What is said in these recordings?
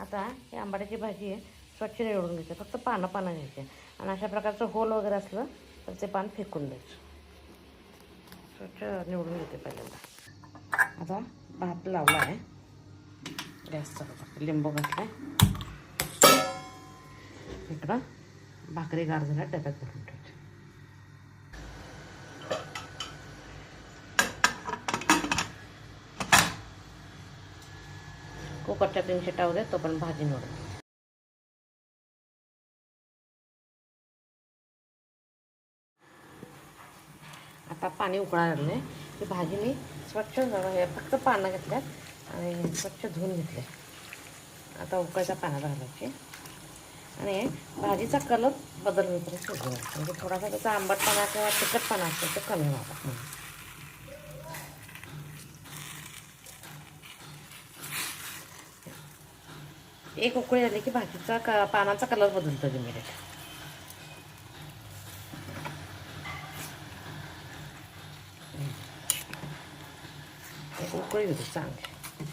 आता ही आंबाड्याची भाजी आहे, स्वच्छ निवडून घ्यायची, फक्त पानं घ्यायचे आणि अशा प्रकारचं होल वगैरे असलं तर ते पान फेकून द्यायचं. स्वच्छ निवडून घेते पहिल्यांदा. आता भात लावला आहे गॅसचा, लिंबू घातला, इकडं भाकरी गार झाल्या डब्यात भरून ठेवते. कुकरच्या 3 शिट्ट्या होऊ दे, तो पण भाजी निवडून. आता पाणी उकळायला लागले की भाजी मी स्वच्छ फक्त पानं घेतल्यात आणि स्वच्छ धुवून घेतले. आता उकळत्या पाण्यात घालायचे आणि भाजीचा कलर बदल होईपर्यंत शिजवायचा, म्हणजे थोडासा त्याचा आंबटपणा किंवा तिखटपणा असतो ते कमी व्हावा. एक उकळी आली की भाजीचा पानाचा कलर बदलतो इमिडिएट. एक उकळी होती चांगली,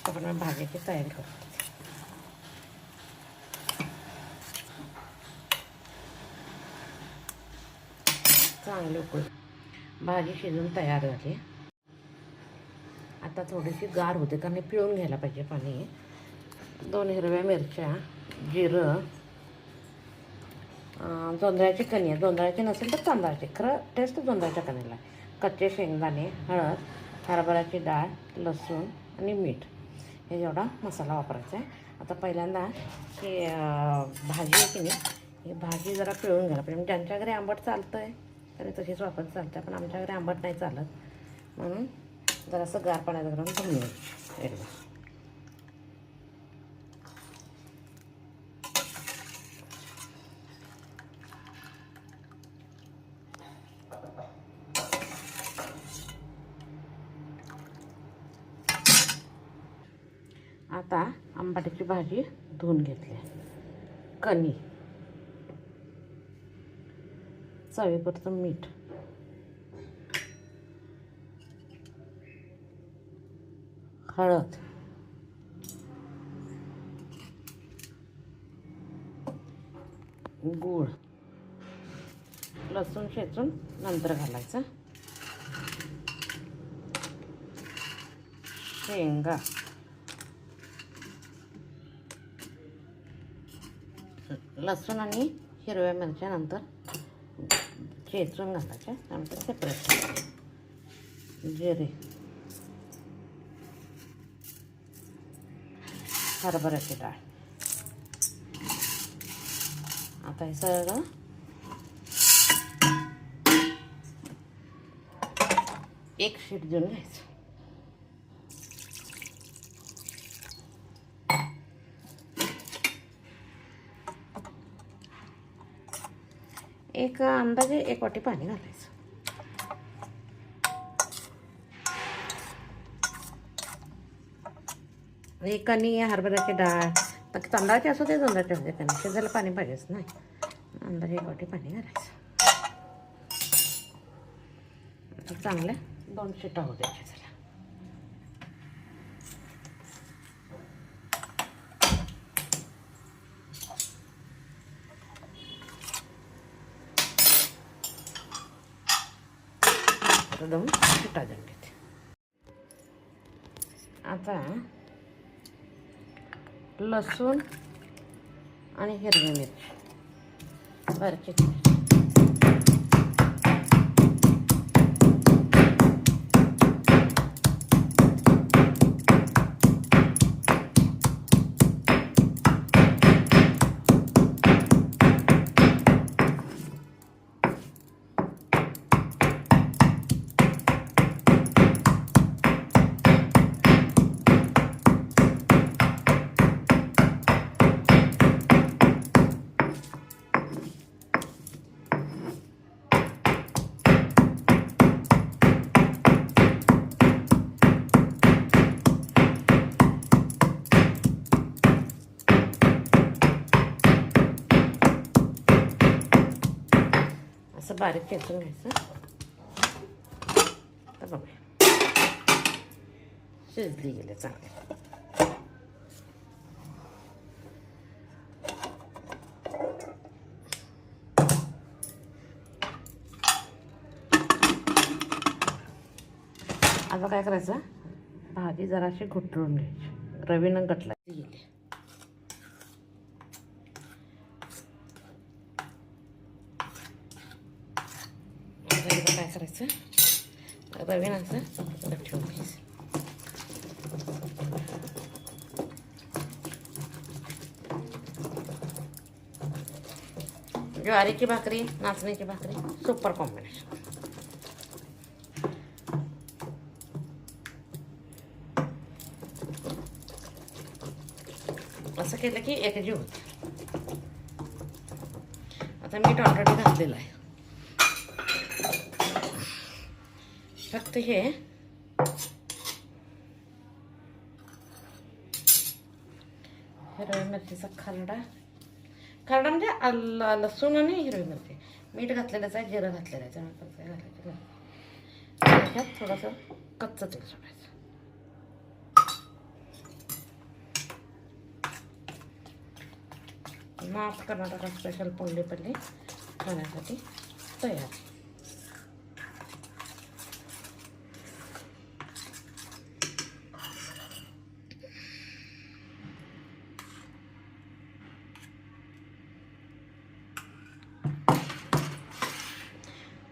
आपण भाजीची तयारी करतो. चांगली उकळी, भाजी शिजून तयार झाली. आता थोडीशी गार होते कारण पिळून घ्यायला पाहिजे पाणी. 2 हिरव्या मिरच्या, जिरं, जोंधळ्याची कणी आहे, जोंधळ्याची नसेल तर तांदळाची, खरं टेस्ट जोंधळ्याच्या कणीला आहे. कच्चे शेंगदाणे, हळद, हरभऱ्याची डाळ, लसूण आणि मीठ हे एवढा मसाला वापरायचा आहे. आता पहिल्यांदा ही भाजी आहे की नाही, ही भाजी जरा पिळून घ्यायला पाहिजे. म्हणजे ज्यांच्या घरी आंबट चालतं आहे तरी तशीच वापरत चालतं, पण आमच्या घरी आंबट नाही चालत, म्हणून जरासं गार पाण्यात घालून धुवून घ्यायची एकदा. आता आंबाड्याची भाजी धुवून घेतली, कणी, चवीपुरतं मीठ, हळद, गूळ, लसूण ठेचून नंतर घालायचं, शेंगा, लसूण आणि हिरव्या मिरच्या नंतर ठेचून घालायच्या, नंतर सेपरेट, जिरे, हरभऱ्याची डाळ. आता हे सगळं एक शीट देऊन घ्यायचं. एक अंदाजे 1 वाटी पाणी घालायचं. आणि कणी, हरभऱ्याची डाळ, तांदळाची असू दे, जोंधळ्याची असू दे, कणी शिजायला पाणी पाहिजेच नाही. अंदाजे 1 वाटी पाणी घालायचं. चांगल्या 2 शिट्ट्या होऊ द्यायच्या. चला 2 शिट्ट्या देऊन घेते. आता लसूण आणि हिरवी मिरची बारीक चिरायची. असं बारीक चेचून घ्यायचं. तर बघा शिजली गेले चांगले. थोडं काय करायचं, भाजी जराशी घुटळून घ्यायची, रवीनं गटला गेली. काय करायचं, रवीनं असं ठेवून घ्यायचं. ज्वारीची भाकरी, नाचणीची भाकरी, सुपर कॉम्बिनेशन. असं केलं की एकजीव होते. आता मीठ ऑलरेडी घातलेलं आहे, फक्त हे हिरवी मिरचीचा खरडा म्हणजे लसूण आणि हिरवी मिरची, मीठ घातलेलंच आहे, जिरं घातलेलं आहे, त्यामुळे घालायचं नाही. त्याच्यात थोडंसं कच्चं तेल सोडायचं. माप कर्नाटका स्पेशल पोंडीपल्ली खाण्यासाठी तयार.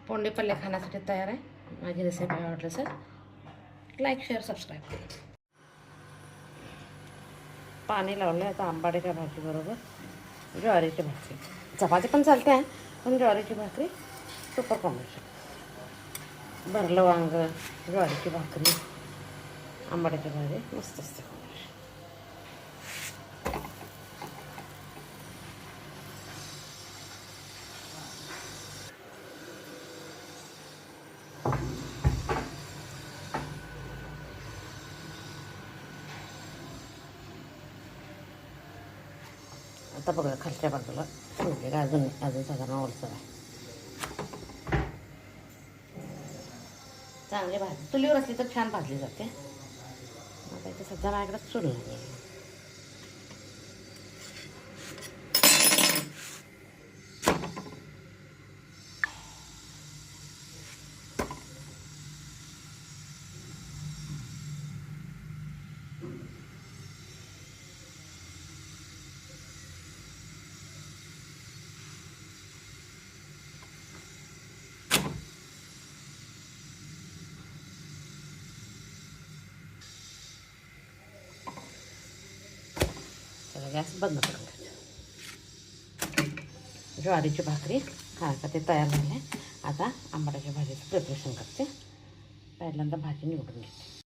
पोंडीपल्ली खाण्यासाठी तयार आहे. माझी रेसिपी आवडली सर, लाईक शेअर सबस्क्राईब करा. पाणी लावलं आता आंबाड्याच्या भाजीबरोबर ज्वारीची भाकरी. चपाती पण चालते आहे, पण ज्वारीची भाकरी सुपर कॉम्बिनेशन. भरलं वांग, ज्वारीची भाकरी, आंबाड्याची भाजी मस्त असते कॉम्बिनेशन. आता बघा खालच्या बाजूला ठेवलेलं अजून साधारण ओलसर आहे. चांगली भाजी चुलीवर असली तर छान भाजली जाते. आता इथे सध्या माझ्याकडे चूल नाही. गॅस बंद करून घ्यायचं. ज्वारीची भाकरी खाण्यासाठी तयार झाली आहे. आता आंबाड्याच्या भाजीचं प्रिपरेशन करते. पहिल्यांदा भाजी निवडून घेते.